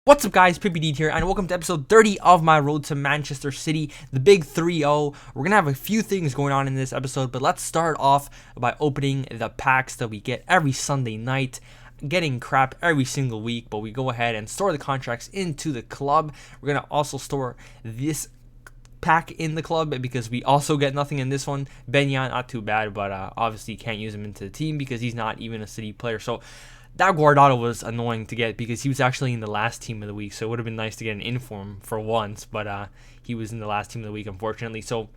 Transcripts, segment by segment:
What's up, guys? PPD here, and welcome to episode 30 of my road to Manchester City, the big 3-0. We're gonna have a few things going on in this episode, but let's start off by opening the packs that we get every Sunday night. Getting crap every single week, but we go ahead and store the contracts into the club. We're gonna also store this pack in the club because we also get nothing in this one. Benyan, not too bad, but obviously can't use him into the team because he's not even a City player. So that Guardado was annoying to get because he was actually in the last team of the week, so it would have been nice to get an inform for once, but he was in the last team of the week, unfortunately. So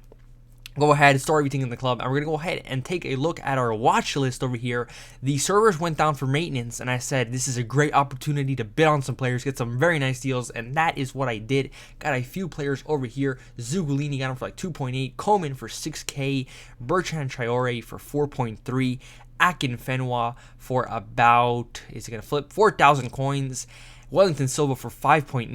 go ahead, store everything in the club, and we're going to go ahead and take a look at our watch list over here. The servers went down for maintenance, and I said this is a great opportunity to bid on some players, get some very nice deals, and that is what I did. Got a few players over here. Zugolini got him for like 2.8, Coman for 6k, Bertrand Traore for 4.3, Akinfenwa for about, is it going to flip, 4,000 coins, Wellington Silva for 5.9,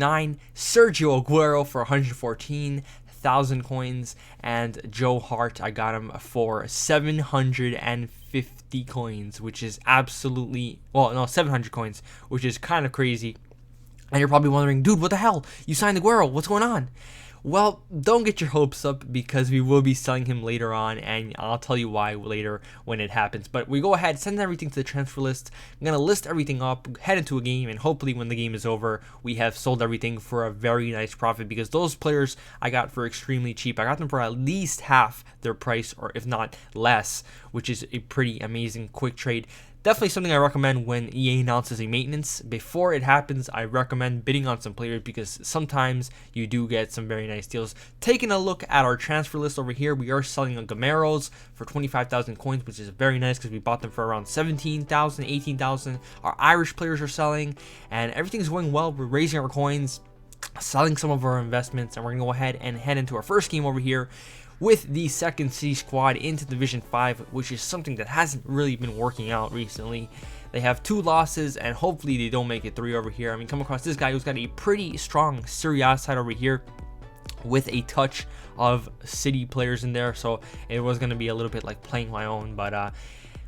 Sergio Aguero for 114,000 coins, and Joe Hart, I got him for 750 coins, which is absolutely, well, no, 700 coins, which is kind of crazy. And you're probably wondering, dude, what the hell? You signed Aguero, what's going on? Well, don't get your hopes up because we will be selling him later on, and I'll tell you why later when it happens. But we go ahead, send everything to the transfer list. I'm going to list everything up, head into a game, and hopefully when the game is over, we have sold everything for a very nice profit because those players I got for extremely cheap. I got them for at least half their price, or if not less, which is a pretty amazing quick trade. Definitely something I recommend when EA announces a maintenance. Before it happens, I recommend bidding on some players because sometimes you do get some very nice deals. Taking a look at our transfer list over here, we are selling on Gameros for 25,000 coins, which is very nice because we bought them for around 17,000, 18,000. Our Irish players are selling, and everything's going well. We're raising our coins, selling some of our investments, and we're going to go ahead and head into our first game over here with the second City squad into Division 5, which is something that hasn't really been working out recently. They have 2 losses, and hopefully they don't make it 3 over here. I mean, come across this guy who's got a pretty strong Serie A side over here with a touch of City players in there, so it was going to be a little bit like playing my own, but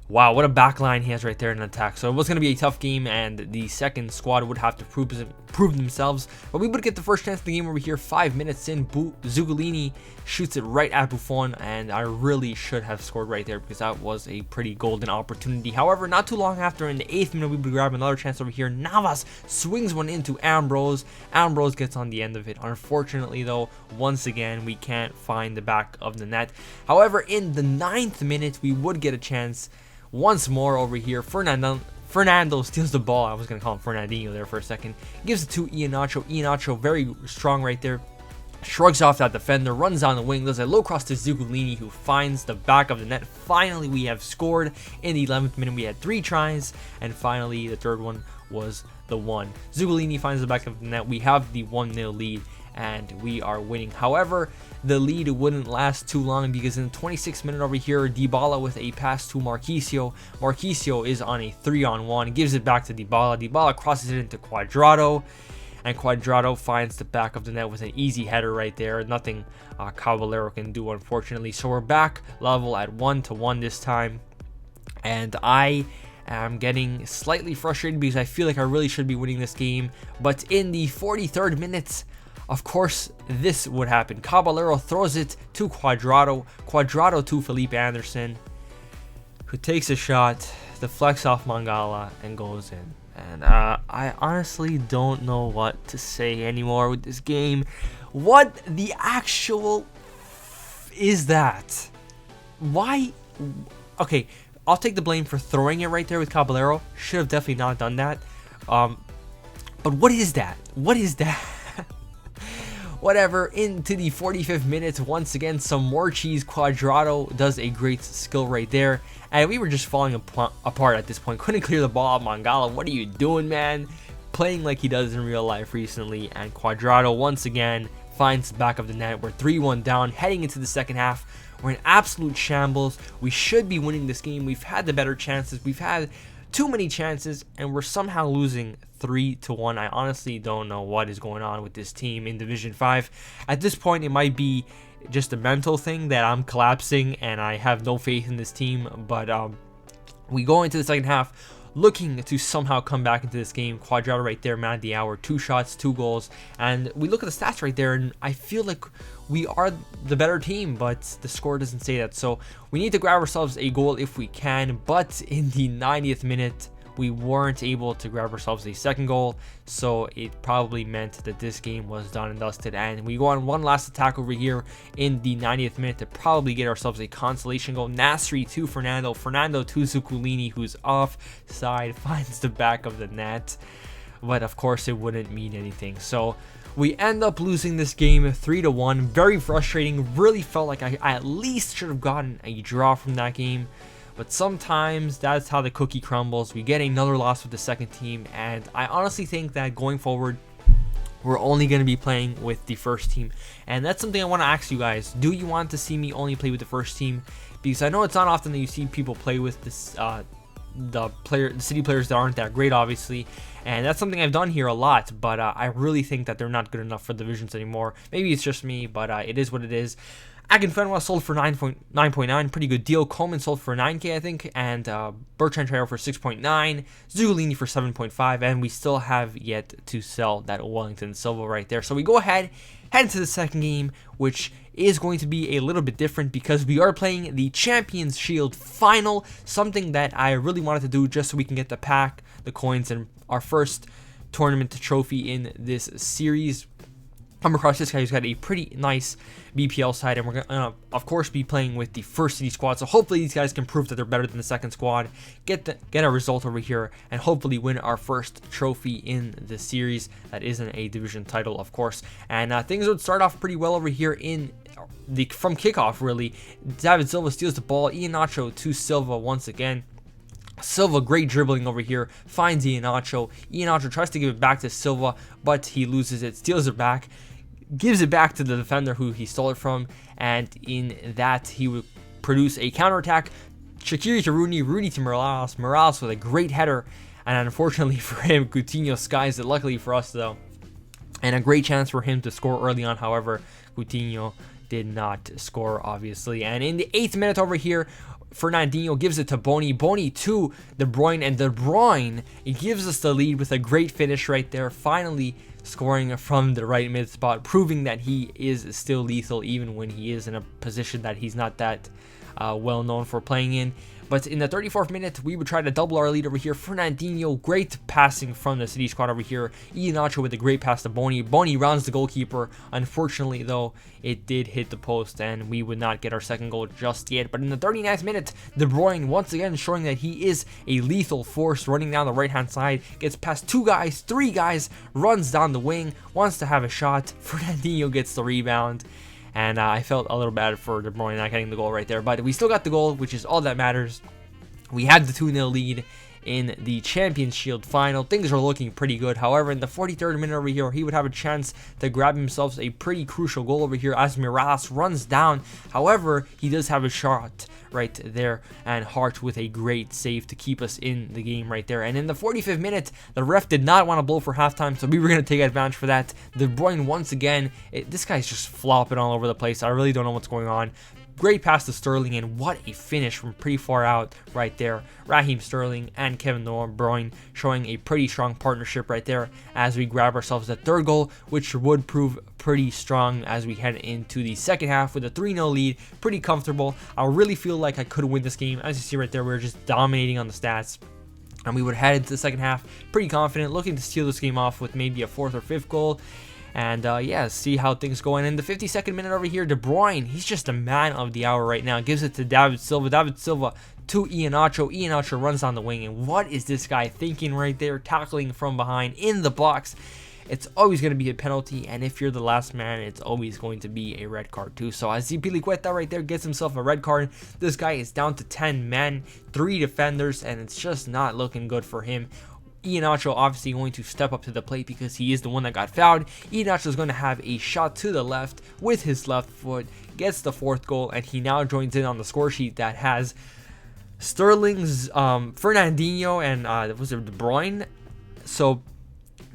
wow, what a back line he has right there in attack. So it was going to be a tough game, and the second squad would have to prove themselves. But we would get the first chance of the game over here. 5 minutes in, Zugolini shoots it right at Buffon, and I really should have scored right there because that was a pretty golden opportunity. However, not too long after, in the 8th minute, we would grab another chance over here. Navas swings one into Ambrose. Ambrose gets on the end of it. Unfortunately, though, once again, we can't find the back of the net. However, in the 9th minute, we would get a chance once more over here. Fernando steals the ball. I was going to call him Fernandinho there for a second. Gives it to Iheanacho. Iheanacho, very strong right there. Shrugs off that defender, runs down the wing, does a low cross to Zugolini, who finds the back of the net. Finally, we have scored in the 11th minute. We had 3 tries, and finally, the third one was the one. Zugolini finds the back of the net. We have the 1-0 lead, and we are winning. However, the lead wouldn't last too long because in the 26th minute over here, Dybala with a pass to Marquisio. Marquisio is on a 3-on-1, gives it back to Dybala. Dybala crosses it into Cuadrado, and Cuadrado finds the back of the net with an easy header right there. Nothing Caballero can do, unfortunately. So we're back level at 1-1 this time, and I am getting slightly frustrated because I feel like I really should be winning this game. But in the 43rd minute, of course, this would happen. Caballero throws it to Cuadrado. Cuadrado to Felipe Anderson, who takes a shot, deflects off Mangala, and goes in. And I honestly don't know what to say anymore with this game. What the actual is that? Why? Okay, I'll take the blame for throwing it right there with Caballero. Should have definitely not done that. But what is that? What is that? Whatever, into the 45th minute, once again, some more cheese. Cuadrado does a great skill right there, and we were just falling apart at this point. Couldn't clear the ball out. Mangala, what are you doing, man? Playing like he does in real life recently, and Cuadrado once again finds the back of the net. We're 3-1 down, heading into the second half. We're in absolute shambles. We should be winning this game. We've had the better chances. We've had too many chances, and we're somehow losing 3-1. I honestly don't know what is going on with this team in Division 5. At this point, it might be just a mental thing that I'm collapsing and I have no faith in this team, but we go into the second half looking to somehow come back into this game. Quadrado right there, man of the hour, 2 shots, 2 goals, and we look at the stats right there, and I feel like we are the better team, but the score doesn't say that. So we need to grab ourselves a goal if we can, but in the 90th minute, we weren't able to grab ourselves a second goal, so it probably meant that this game was done and dusted. And we go on one last attack over here in the 90th minute to probably get ourselves a consolation goal. Nasri to Fernando to Zuculini, who's offside, finds the back of the net, but of course it wouldn't mean anything. So we end up losing this game 3-1. Very frustrating. Really felt like I at least should have gotten a draw from that game. But sometimes that's how the cookie crumbles. We get another loss with the second team, and I honestly think that going forward, we're only going to be playing with the first team. And that's something I want to ask you guys. Do you want to see me only play with the first team? Because I know it's not often that you see people play with this, the city players that aren't that great, obviously. And that's something I've done here a lot, but I really think that they're not good enough for divisions anymore. Maybe it's just me, but it is what it is. Akinfenwa sold for 9.9, pretty good deal. Coleman sold for 9K, I think, and Bertrand Traore for 6.9, Zuculini for 7.5, and we still have yet to sell that Wellington Silva right there. So we go ahead, head into the second game, which is going to be a little bit different because we are playing the Champions Shield final, something that I really wanted to do just so we can get the pack, the coins, and our first tournament trophy in this series. Come across this guy who's got a pretty nice BPL side, and we're going to, of course, be playing with the first city squad. So hopefully these guys can prove that they're better than the second squad, get a result over here, and hopefully win our first trophy in the series. That isn't a division title, of course. And things would start off pretty well over here from kickoff, really. David Silva steals the ball. Iheanacho to Silva once again. Silva, great dribbling over here, finds Iheanacho. Iheanacho tries to give it back to Silva, but he loses it, steals it back, gives it back to the defender who he stole it from, and in that he would produce a counterattack. Shaqiri to Rooney to Morales with a great header, and unfortunately for him, Coutinho skies it, luckily for us though. And a great chance for him to score early on, however, Coutinho did not score, obviously. And in the 8th minute over here, Fernandinho gives it to Boni to De Bruyne, and De Bruyne gives us the lead with a great finish right there, finally scoring from the right mid spot, proving that he is still lethal even when he is in a position that he's not that well known for playing in. But in the 34th minute, we would try to double our lead over here. Fernandinho, great passing from the city squad over here. Iheanacho with a great pass to Boni. Boni rounds the goalkeeper. Unfortunately, though, it did hit the post, and we would not get our second goal just yet. But in the 39th minute, De Bruyne once again showing that he is a lethal force, running down the right-hand side. Gets past 2 guys, 3 guys, runs down the wing, wants to have a shot. Fernandinho gets the rebound. And I felt a little bad for De Bruyne not getting the goal right there. But we still got the goal, which is all that matters. We had the 2-0 lead in the Champions Shield final. Things are looking pretty good. However, in the 43rd minute over here, he would have a chance to grab himself a pretty crucial goal over here as Morales runs down. However, he does have a shot right there, and Hart with a great save to keep us in the game right there. And in the 45th minute, the ref did not want to blow for halftime, so we were going to take advantage for that. De Bruyne once again, this guy's just flopping all over the place. I really don't know what's going on. Great pass to Sterling, and what a finish from pretty far out right there. Raheem Sterling and Kevin De Bruyne showing a pretty strong partnership right there as we grab ourselves the third goal, which would prove pretty strong as we head into the second half with a 3-0 lead. Pretty comfortable. I really feel like I could win this game. As you see right there, we're just dominating on the stats. And we would head into the second half pretty confident, looking to steal this game off with maybe a 4th or 5th goal. And yeah, see how things go. And in the 52nd minute over here, De Bruyne, he's just a man of the hour right now. Gives it to David Silva. David Silva to Iheanacho. Iheanacho runs down the wing. And what is this guy thinking right there? Tackling from behind in the box. It's always going to be a penalty. And if you're the last man, it's always going to be a red card too. So Azpilicueta right there gets himself a red card. This guy is down to 10 men, 3 defenders, and it's just not looking good for him. Iheanacho obviously going to step up to the plate because he is the one that got fouled. Iheanacho is going to have a shot to the left with his left foot, gets the 4th goal, and he now joins in on the score sheet that has Sterling's Fernandinho and was it De Bruyne. So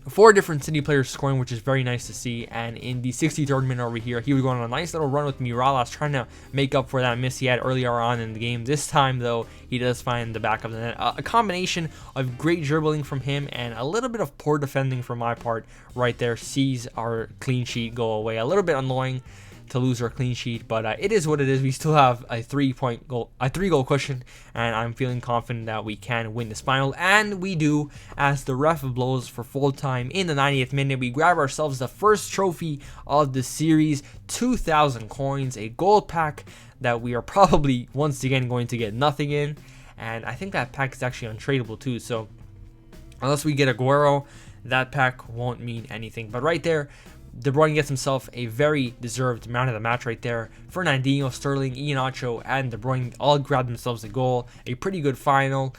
4 different City players scoring, which is very nice to see. And in the 63rd minute over here, he was going on a nice little run with Miralas, trying to make up for that miss he had earlier on in the game. This time, though, he does find the back of the net. A combination of great dribbling from him and a little bit of poor defending from my part right there sees our clean sheet go away. A little bit annoying to lose our clean sheet, but it is what it is. We still have a 3-goal cushion, and I'm feeling confident that we can win this final, and we do. As the ref blows for full time in the 90th minute, we grab ourselves the first trophy of the series, 2,000 coins, a gold pack that we are probably once again going to get nothing in, and I think that pack is actually untradeable too, so unless we get Aguero, that pack won't mean anything. But right there, De Bruyne gets himself a very deserved man of the match right there. Fernandinho, Sterling, Iheanacho, and De Bruyne all grabbed themselves a goal. A pretty good final.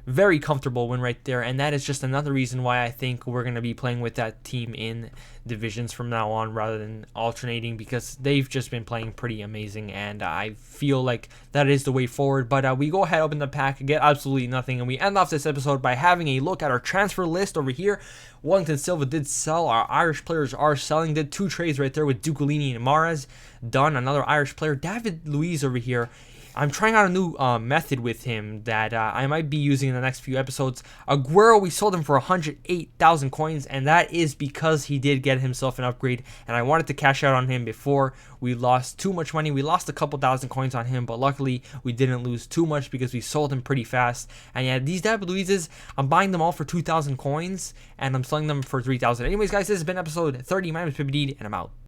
Very comfortable win right there, and that is just another reason why I think we're going to be playing with that team in divisions from now on rather than alternating, because they've just been playing pretty amazing, and I feel like that is the way forward. But we go ahead, open the pack, get absolutely nothing, and we end off this episode by having a look at our transfer list over here. Wellington Silva did sell. Our Irish players are selling. Did 2 trades right there with Ducolini and Mahrez. Done. Another Irish player, David Luiz over here. I'm trying out a new method with him that I might be using in the next few episodes. Aguero, we sold him for 108,000 coins, and that is because he did get himself an upgrade, and I wanted to cash out on him before we lost too much money. We lost a couple thousand coins on him, but luckily we didn't lose too much because we sold him pretty fast. And yeah, these David Luizes, I'm buying them all for 2,000 coins, and I'm selling them for 3,000. Anyways, guys, this has been episode 30. My name is PBD, and I'm out.